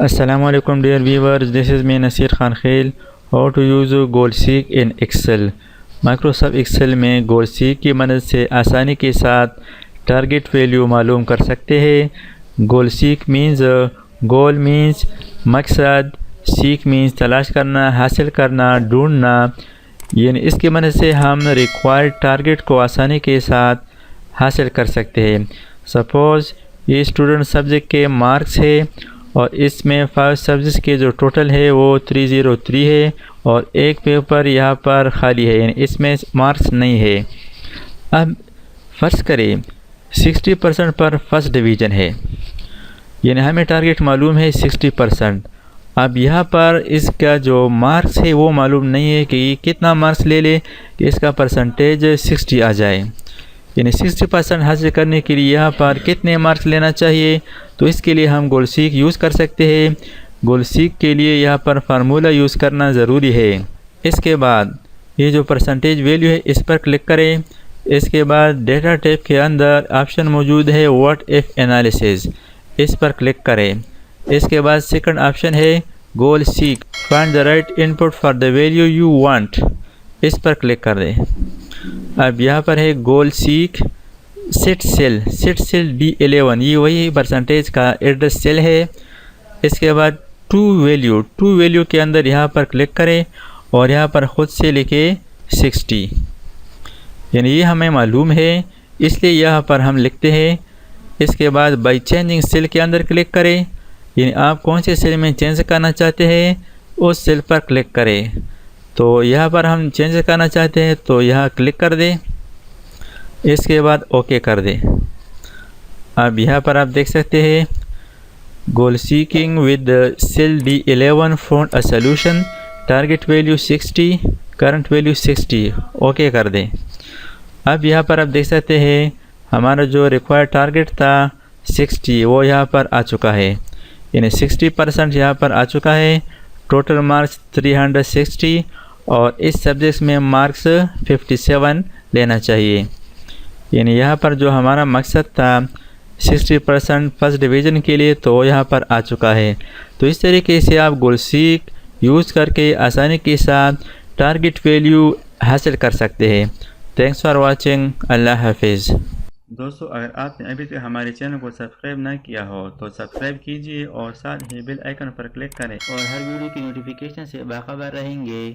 Assalamualaikum dear viewers, this is me Nasir Khan Khail. How to use GoalSeek in Excel. Microsoft Excel में GoalSeek की मदद से आसानी के साथ टारगेट वैल्यू मालूम कर सकते हैं। GoalSeek मीन्स गोल मीन्स मकसद, सीख मीन्स तलाश करना, हासिल करना, ढूंढना। यानी इसकी मदद से हम रिक्वायर्ड टारगेट को आसानी के साथ हासिल कर सकते हैं। सपोज़ ये स्टूडेंट सब्जेक्ट के मार्क्स है और इसमें 5 सब्जेक्ट के जो टोटल है वो 303 है और एक पेपर यहाँ पर खाली है, यानी इसमें मार्क्स नहीं है। अब फ़र्ज़ करें 60% पर फर्स्ट डिवीज़न है, यानी हमें टारगेट मालूम है 60%। अब यहाँ पर इसका जो मार्क्स है वो मालूम नहीं है कि कितना मार्क्स ले ले कि इसका परसेंटेज 60 आ जाए। यानी 60% हासिल करने के लिए यहाँ पर कितने मार्क्स लेना चाहिए, तो इसके लिए हम GoalSeek यूज़ कर सकते हैं। GoalSeek के लिए यहाँ पर फार्मूला यूज़ करना ज़रूरी है। इसके बाद ये जो परसेंटेज वैल्यू है इस पर क्लिक करें। इसके बाद डेटा टैब के अंदर ऑप्शन मौजूद है व्हाट इफ़ एनालिसिस, इस पर क्लिक करें। इसके बाद सेकंड ऑप्शन है GoalSeek find the right input for the value you want, इस पर क्लिक कर दें। अब यहाँ पर है GoalSeek सेट सेल D11, ये वही परसेंटेज का एड्रेस सेल है। इसके बाद टू वैल्यू के अंदर यहाँ पर क्लिक करें और यहाँ पर ख़ुद से लिखे 60, यानी ये हमें मालूम है इसलिए यहाँ पर हम लिखते हैं। इसके बाद बाई चेंजिंग सेल के अंदर क्लिक करें, यानी आप कौन से सेल में चेंज करना चाहते हैं उस सेल पर क्लिक करें। तो यहाँ पर हम चेंज करना चाहते हैं तो यहाँ क्लिक कर दें। इसके बाद ओके कर दें। अब यहाँ पर आप देख सकते हैं GoalSeeking with cell D11 found a solution, target value 60, current value 60, okay कर दें। अब यहाँ पर आप देख सकते हैं हमारा जो रिक्वायर्ड टारगेट था 60 वो यहाँ पर आ चुका है, यानी 60% यहाँ पर आ चुका है। टोटल मार्क्स 360 और इस सब्जेक्ट में मार्क्स 57 लेना चाहिए। यानी यहाँ पर जो हमारा मकसद था 60% फर्स्ट डिवीज़न के लिए तो यहाँ पर आ चुका है। तो इस तरीके से आप GoalSeek यूज़ करके आसानी के साथ टारगेट वैल्यू हासिल कर सकते हैं। थैंक्स फॉर वाचिंग, अल्लाह हाफिज़। दोस्तों, अगर आपने अभी तक हमारे चैनल को सब्सक्राइब ना किया हो तो सब्सक्राइब कीजिए और साथ ही बेल आइकन पर क्लिक करें और हर वीडियो की नोटिफिकेशन से बाखबर रहेंगे।